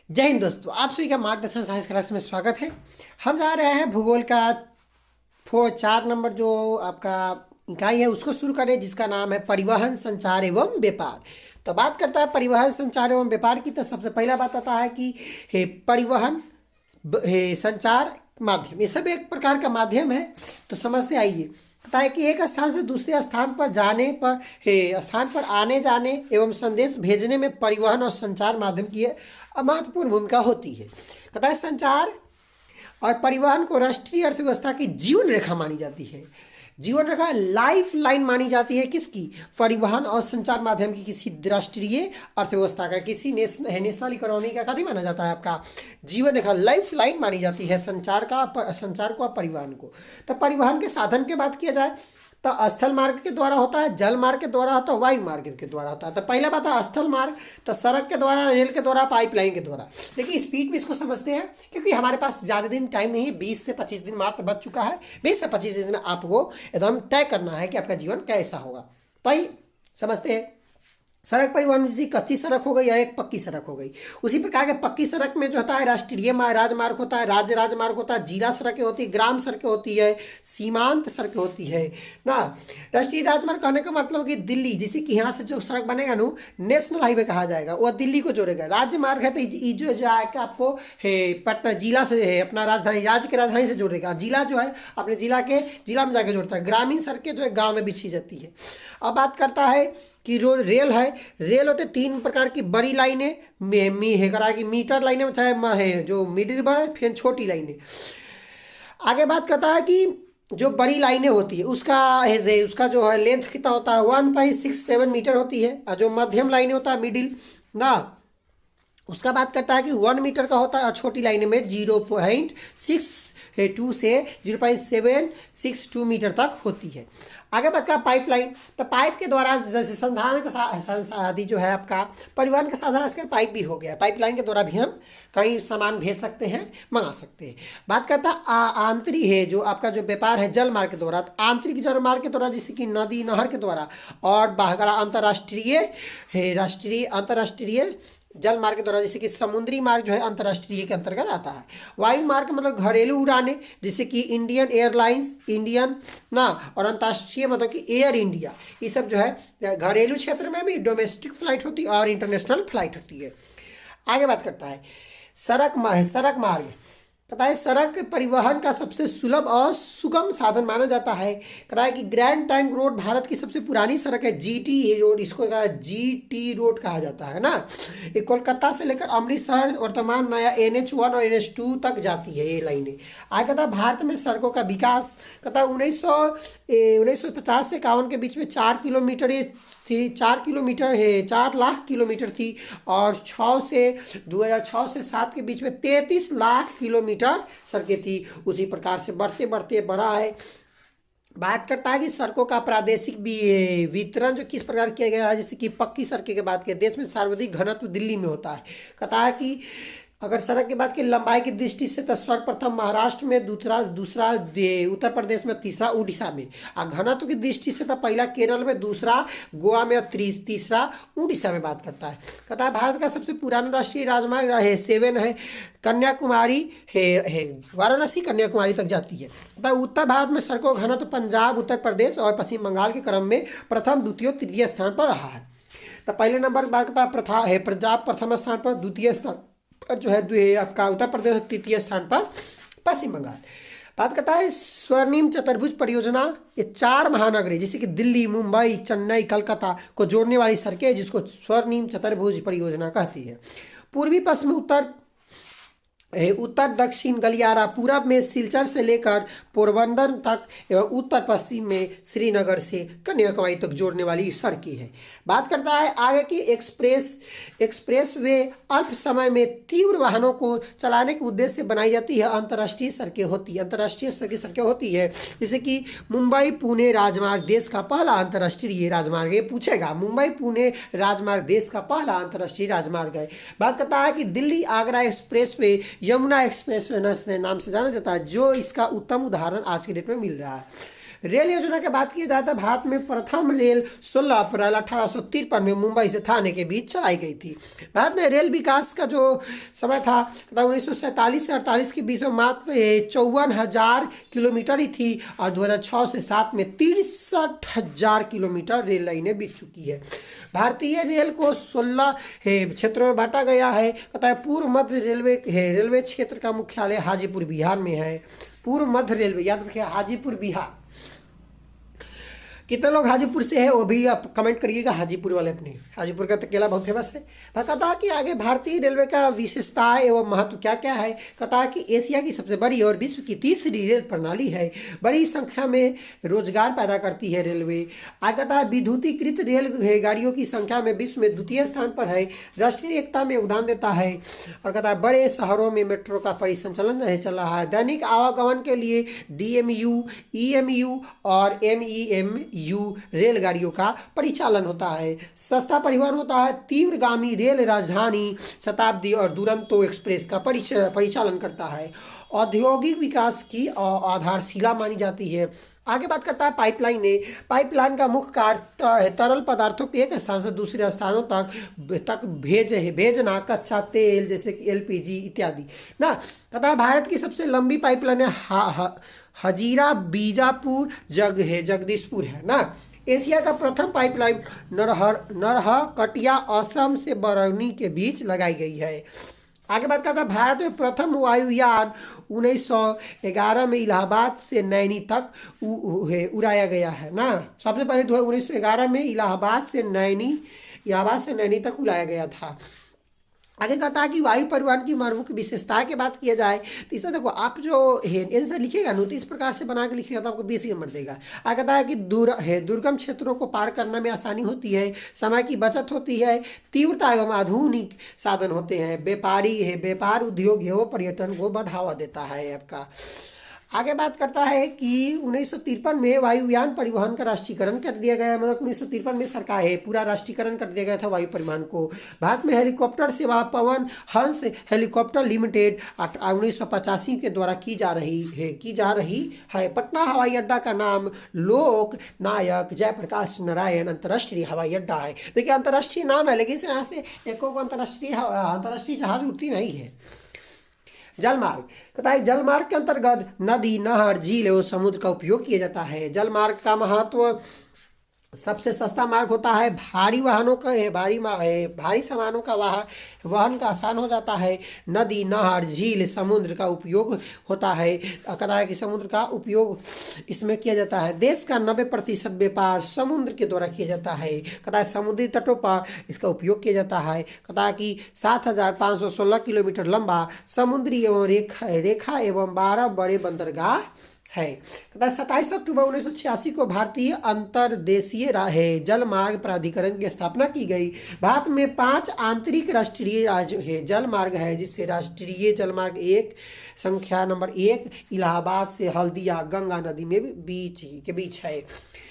जय हिंद दोस्तों, आप सभी का मार्गदर्शन साइंस क्लास में स्वागत है। हम जा रहे हैं भूगोल का 4 नंबर जो आपका इकाई है उसको शुरू करें, जिसका नाम है परिवहन, संचार एवं व्यापार। तो बात करता है परिवहन, संचार एवं व्यापार की। तो सबसे पहला बात आता है कि परिवहन, संचार माध्यम, ये सब एक प्रकार का माध्यम है। तो समझते आइए। पता है कि एक स्थान से दूसरे स्थान पर जाने पर स्थान पर आने जाने एवं संदेश भेजने में परिवहन और संचार माध्यम की महत्वपूर्ण भूमिका होती है। कहता है संचार और परिवहन को राष्ट्रीय अर्थव्यवस्था की जीवन रेखा मानी जाती है। जीवन रेखा, लाइफ लाइन मानी जाती है किसकी? परिवहन और संचार माध्यम की, किसी राष्ट्रीय अर्थव्यवस्था का, किसी नेशनल इकोनॉमी का कभी माना जाता है आपका जीवन रेखा, लाइफ लाइन मानी जाती है संचार को और परिवहन को। तो परिवहन के साधन की बात किया जाए तो स्थल मार्ग के द्वारा होता है, जल मार्ग के द्वारा होता है, वायु मार्ग के द्वारा होता है। तो पहला बात है स्थल मार्ग, तो सड़क के द्वारा, रेल के द्वारा, पाइपलाइन के द्वारा। देखिए स्पीड में इसको समझते हैं, क्योंकि हमारे पास ज़्यादा दिन टाइम नहीं है, 20 से 25 दिन मात्र बच चुका है। 20 से 25 दिन में आपको एकदम तय करना है कि आपका जीवन कैसा होगा। तो आइए समझते हैं। सड़क परिवहन जैसी कच्ची सड़क हो गई या एक पक्की सड़क हो गई। उसी प्रकार के पक्की सड़क में जो होता है राष्ट्रीय राजमार्ग होता है, राज्य राजमार्ग होता है, जिला सड़कें होती है, ग्राम सड़कें होती है, सीमांत सड़कें होती है ना। राष्ट्रीय राजमार्ग कहने का मतलब कि दिल्ली, जैसे कि यहाँ से जो सड़क बनेगा ना नेशनल हाईवे कहा जाएगा, वह दिल्ली को जोड़ेगा। राज्य मार्ग है तो जो आएगा आपको पटना जिला से अपना राजधानी, राज्य के राजधानी से जोड़ेगा। जिला जो है अपने जिला में जाकर जोड़ता है। ग्रामीण सड़कें जो है गाँव में बिछी जाती है। अब बात करता है कि रेल है। रेल होते 3 प्रकार की बड़ी लाइनें, की मीटर लाइनें, चाहे है जो मिडिल बड़ा, फिर छोटी लाइनें। आगे बात करता है कि जो बड़ी लाइनें होती है उसका जो है लेंथ कितना होता है, 1.67 मीटर होती है। और जो मध्यम लाइनें होता है मिडिल ना, उसका बात करता है कि 1 मीटर का होता है। और छोटी लाइनें में 0.62 से 0.762 मीटर तक होती है। आगे बढ़ का पाइपलाइन, तो पाइप के द्वारा जैसे संधारण का आदि जो है आपका परिवहन का साधन आजकल पाइप भी हो गया है। पाइपलाइन के द्वारा भी हम कहीं सामान भेज सकते हैं, मंगा सकते हैं। बात करता आंतरिक है जो आपका जो व्यापार है जल मार्ग के द्वारा। तो आंतरिक जल मार्ग के द्वारा जैसे कि नदी नहर के द्वारा, और बाहर अंतर्राष्ट्रीय जल मार्ग के द्वारा, जैसे कि समुद्री मार्ग जो है अंतर्राष्ट्रीय के अंतर्गत आता है। वायु मार्ग मतलब घरेलू उड़ाने, जैसे कि इंडियन एयरलाइंस, इंडियन ना, और अंतर्राष्ट्रीय मतलब कि एयर इंडिया। ये सब जो है घरेलू क्षेत्र में भी डोमेस्टिक फ्लाइट होती है और इंटरनेशनल फ्लाइट होती है। आगे बात करता है सड़क मार्ग। पता है सड़क परिवहन का सबसे सुलभ और सुगम साधन माना जाता है। कहा है कि ग्रैंड ट्रंक रोड भारत की सबसे पुरानी सड़क है। जीटी रोड, इसको कहा जीटी रोड कहा जाता है ना। ये कोलकाता से लेकर अमृतसर वर्तमान नया NH1 और NH2 तक जाती है ये लाइनें। आगे कहता है भारत में सड़कों का विकास। कहता है 1950 से 51 के बीच में 4 किलोमीटर थी, 4 लाख किलोमीटर थी। और 2006 से 7 के बीच में 33 लाख किलोमीटर सड़कें थी। उसी प्रकार से बढ़ते बढ़ते बढ़ा है। बात करता है कि सड़कों का प्रादेशिक वितरण जो किस प्रकार किया गया है। जैसे कि पक्की सड़कें की बात करें, देश में सर्वाधिक घनत्व दिल्ली में होता है। कहता है कि अगर सड़क की बात की लंबाई की दृष्टि से तो सर्वप्रथम महाराष्ट्र में, दूसरा उत्तर प्रदेश में, तीसरा उड़ीसा में। और घनत्व की दृष्टि से तो पहला केरल में, दूसरा गोवा में और तीसरा उड़ीसा में बात करता है। कहता है भारत का सबसे पुराना राष्ट्रीय राजमार्ग है 7 है, कन्याकुमारी है वाराणसी कन्याकुमारी तक जाती है। कहता है उत्तर भारत में सड़कों का घनत्व पंजाब, उत्तर प्रदेश और पश्चिम बंगाल के क्रम में प्रथम, द्वितीय, तृतीय स्थान पर रहा है। तो पहले नंबर की बात करता है पंजाब प्रथम स्थान पर, द्वितीय स्थान जो है आपका उत्तर प्रदेश, तृतीय स्थान पर पश्चिम बंगाल। बात करता है स्वर्णिम चतुर्भुज परियोजना। ये 4 महानगरी जैसे कि दिल्ली, मुंबई, चेन्नई, कलकत्ता को जोड़ने वाली सड़कें, जिसको स्वर्णिम चतुर्भुज परियोजना कहती है। पूर्वी पश्चिम उत्तर दक्षिण गलियारा, पूरब में सिलचर से लेकर पोरबंदर तक एवं उत्तर पश्चिम में श्रीनगर से कन्याकुमारी तक जोड़ने वाली सड़कें है। बात करता है आगे की एक्सप्रेस वे अल्प समय में तीव्र वाहनों को चलाने के उद्देश्य से बनाई जाती है। अंतर्राष्ट्रीय सड़कें होती है जैसे कि मुंबई पुणे राजमार्ग देश का पहला अंतर्राष्ट्रीय राजमार्ग। ये पूछेगा, मुंबई पुणे राजमार्ग देश का पहला अंतर्राष्ट्रीय राजमार्ग है। बात करता है कि Delhi Agra express way Yamuna express way नाम से जाना जाता है, जो इसका उत्तम उदाहरण आज के डेट में मिल रहा है। रेल योजना की बात की जाए तो भारत में प्रथम रेल 16 अप्रैल 1853 में मुंबई से थाने के बीच चलाई गई थी। भारत में रेल विकास का जो समय था 1947 से 48 के बीच में मात्र 54,000 किलोमीटर ही थी और 2006 से 7 में 63,000 किलोमीटर रेल लाइनें बिछ चुकी है। भारतीय रेल को 16 क्षेत्रों में बांटा गया है। कहता है पूर्व मध्य रेलवे क्षेत्र का मुख्यालय हाजीपुर बिहार में है। पूर्व मध्य रेलवे, याद रखिए हाजीपुर बिहार। कितने लोग हाजीपुर से है वो भी आप कमेंट करिएगा, हाजीपुर वाले अपने। हाजीपुर का तो केला बहुत फेमस है। कहता कि आगे भारतीय रेलवे का विशेषता एवं महत्व क्या क्या है। कहता कि एशिया की सबसे बड़ी और विश्व की तीसरी रेल प्रणाली है। बड़ी संख्या में रोजगार पैदा करती है रेलवे। आगे कहता है विद्युतीकृत रेल गाड़ियों की संख्या में विश्व में द्वितीय स्थान पर है। राष्ट्रीय एकता में योगदान देता है। और कहता है बड़े शहरों में मेट्रो का परिसंचालन चल रहा है। दैनिक आवागमन के लिए DMU, EMU और MEMU रेलगाड़ियों का परिचालन होता है। सस्ता परिवहन होता है। तीव्रगामी रेल राजधानी, शताब्दी और दुरंतो एक्सप्रेस का परिचालन करता है। औद्योगिक विकास की आधारशिला मानी जाती है। आगे बात करता है पाइपलाइन ने। पाइपलाइन का मुख्य कार्य तरल पदार्थों को एक स्थान से दूसरे स्थानों तक भेजना, कच्चा तेल जैसे कि LPG इत्यादि ना। कहता है भारत की सबसे लंबी पाइपलाइन है हजीरा बीजापुर जगदीशपुर है ना। एशिया का प्रथम पाइपलाइन नरहकटिया असम से बरौनी के बीच लगाई गई है। आगे बात करता है भारत में प्रथम वायुयान 1911 में इलाहाबाद से नैनी तक उड़ाया गया है ना। सबसे पहले 1911 में इलाहाबाद से नैनी तक उड़ाया गया था। आगे कहता है कि वायु परिवहन की प्रमुख विशेषता की बात किया जाए तो इससे देखो आप जो आंसर लिखिएगा ना तो इस प्रकार से बना के लिखिएगा तो आपको 20 नंबर देगा। आगे कहता है कि दुर्गम क्षेत्रों को पार करने में आसानी होती है, समय की बचत होती है, तीव्रता एवं आधुनिक साधन होते हैं, व्यापार उद्योग एवं पर्यटन को बढ़ावा देता है आपका। आगे बात करता है कि 1953 में वायुयान परिवहन का राष्ट्रीयकरण कर दिया गया। मतलब 1953 में सरकार पूरा राष्ट्रीयकरण कर दिया गया था वायु परिवहन को। भारत में हेलीकॉप्टर सेवा पवन हंस हेलीकॉप्टर लिमिटेड 1985 के द्वारा की जा रही है। पटना हवाई अड्डा का नाम लोक नायक जयप्रकाश नारायण अंतर्राष्ट्रीय हवाई अड्डा है। देखिए अंतर्राष्ट्रीय नाम है लेकिन यहाँ से एको को अंतर्राष्ट्रीय जहाज उड़ती नहीं है। जलमार्ग कहता है जलमार्ग के अंतर्गत नदी, नहर, झील एवं समुद्र का उपयोग किया जाता है। जलमार्ग का महत्व सबसे सस्ता मार्ग होता है। भारी सामानों का वहन का आसान हो जाता है। नदी, नहर, झील, समुद्र का उपयोग होता है। कहता है कि समुद्र का उपयोग इसमें किया जाता है। देश का 90% व्यापार समुद्र के द्वारा किया जाता है। कहता है समुद्री तटों पर इसका उपयोग किया जाता है। कहता है कि 7,516 किलोमीटर लंबा समुद्री एवं रेखा एवं 12 बड़े बंदरगाह है। कहता है 27 अक्टूबर 1986 को भारतीय अंतर्देशीय जलमार्ग प्राधिकरण की स्थापना की गई। भारत में 5 आंतरिक राष्ट्रीय जलमार्ग है जिससे राष्ट्रीय जलमार्ग संख्या नंबर 1 इलाहाबाद से हल्दिया गंगा नदी में बीच है।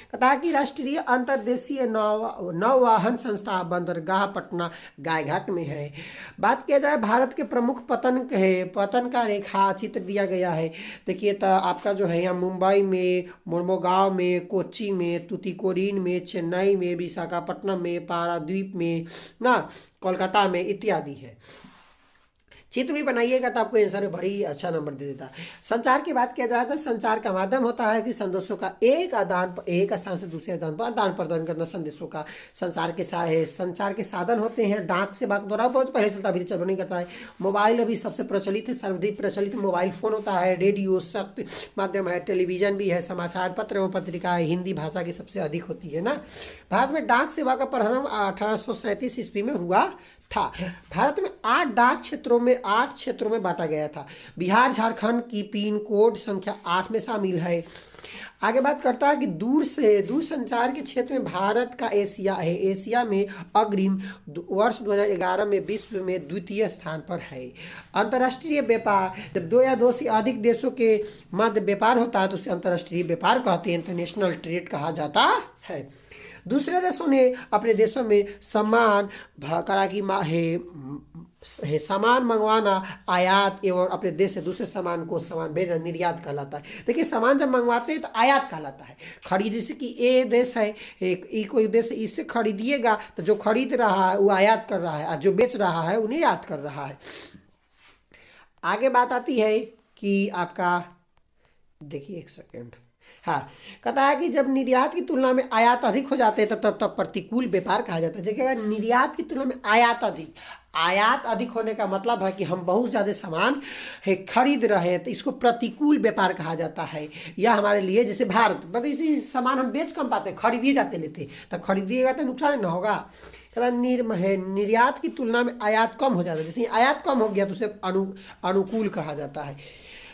कहता है कि राष्ट्रीय अंतर्देशीय नौवाहन संस्था बंदरगाह पटना गायघाट में है। बात किया जाए भारत के प्रमुख पतन का रेखा चित्र दिया गया है। देखिए तो आपका जो है यहाँ मुंबई में, मोरमुगांव में, कोच्चि में, तुतीकोरिन में, चेन्नई में, विशाखापट्टनम में, पारादीप में ना, कोलकाता में इत्यादि है। चित्र भी बनाइएगा तो आपको आंसर में बड़ी अच्छा नंबर दे देता है। संचार की बात किया जाए तो संचार का माध्यम होता है कि संदेशों का एक स्थान से दूसरे स्थान पर आदान प्रदान करना। संदेशों का संचार के साधन होते हैं। डाक सेवा के द्वारा बहुत पहले चलता, अभी चल नहीं करता है। मोबाइल अभी सबसे प्रचलित है, सर्वाधिक प्रचलित मोबाइल फोन होता है। रेडियो शक्ति माध्यम है, टेलीविजन भी है, समाचार पत्र एवं पत्रिकाएं हिंदी भाषा की सबसे अधिक होती है ना। भारत में डाक सेवा का प्रारंभ 1837 ईस्वी में हुआ था। भारत में 8 क्षेत्रों में बांटा गया था। बिहार झारखंड की पिन कोड संख्या 8 में शामिल है। आगे बात करता है कि दूर संचार के क्षेत्र में भारत का एशिया में अग्रिम वर्ष 2011 में विश्व में द्वितीय स्थान पर है। अंतर्राष्ट्रीय व्यापार, जब 2 या 2 से अधिक देशों के मध्य व्यापार होता है तो उसे अंतर्राष्ट्रीय व्यापार कहते हैं, इंटरनेशनल ट्रेड कहा जाता है। दूसरे देशों ने अपने देशों में सामान मंगवाना आयात एवं अपने देश से दूसरे सामान को सामान भेजना निर्यात कहलाता है। देखिए सामान जब मंगवाते हैं तो आयात कहलाता है। खरीद जैसे कि ए देश है, एक ई कोई देश है, इससे खरीदिएगा तो जो खरीद रहा है वो आयात कर रहा है और जो बेच रहा है वो निर्यात कर रहा है। आगे बात आती है कि आपका, देखिए एक सेकेंड, हाँ, कहता है कि जब निर्यात की तुलना में आयात अधिक हो जाते हैं तो तब प्रतिकूल व्यापार कहा जाता है। देखिए अगर निर्यात की तुलना में आयात अधिक होने का मतलब है कि हम बहुत ज़्यादा सामान है खरीद रहे हैं तो इसको प्रतिकूल व्यापार कहा जाता है। यह हमारे लिए, जैसे भारत मतलब इसी सामान हम बेच कम पाते, खरीदिए जाते लेते, तो खरीदिएगा तो नुकसान ना होगा। कहता निर्यात की तुलना में आयात कम हो जाता है, जैसे आयात कम हो गया तो उसे अनुकूल कहा जाता है।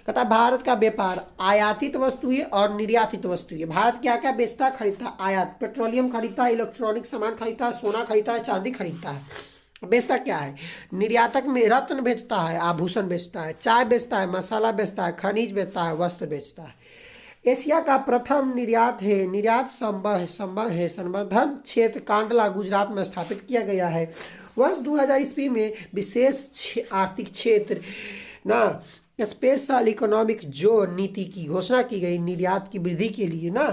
कहता भारत का व्यापार आयातित वस्तुएं और निर्यातित वस्तुएं। भारत क्या क्या बेचता खरीदता है? आयात, पेट्रोलियम खरीदता है, इलेक्ट्रॉनिक सामान खरीदता है, सोना खरीदता है, चांदी खरीदता है। बेचता क्या है? निर्यातक में रत्न बेचता है, आभूषण बेचता है, चाय बेचता है, मसाला बेचता है, खनिज बेचता है, वस्त्र बेचता है। एशिया का प्रथम निर्यात संवर्धन क्षेत्र कांडला गुजरात में स्थापित किया गया है। वर्ष 2000 ईस्वी में विशेष आर्थिक क्षेत्र ना स्पेशल इकोनॉमिक जोन नीति की घोषणा की गई निर्यात की वृद्धि के लिए ना,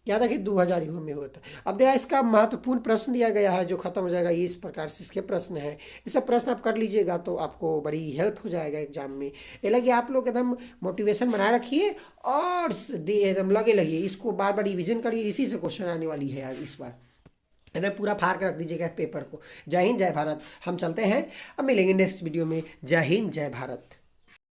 याद है कि 2000 में होता है। अब देखा इसका महत्वपूर्ण प्रश्न दिया गया है जो खत्म हो जाएगा, ये इस प्रकार से इसके प्रश्न है। ये सब प्रश्न आप कर लीजिएगा तो आपको बड़ी हेल्प हो जाएगा एग्जाम में। ये लगे आप लोग एकदम मोटिवेशन बनाए रखिए और एकदम लगे लगिए, इसको बार बार रिविजन करिए, इसी से क्वेश्चन आने वाली है आज इस बार। है पूरा फाड़ कर रख दीजिएगा पेपर को। जय हिंद जय भारत। हम चलते हैं, अब मिलेंगे नेक्स्ट वीडियो में। जय हिंद जय भारत।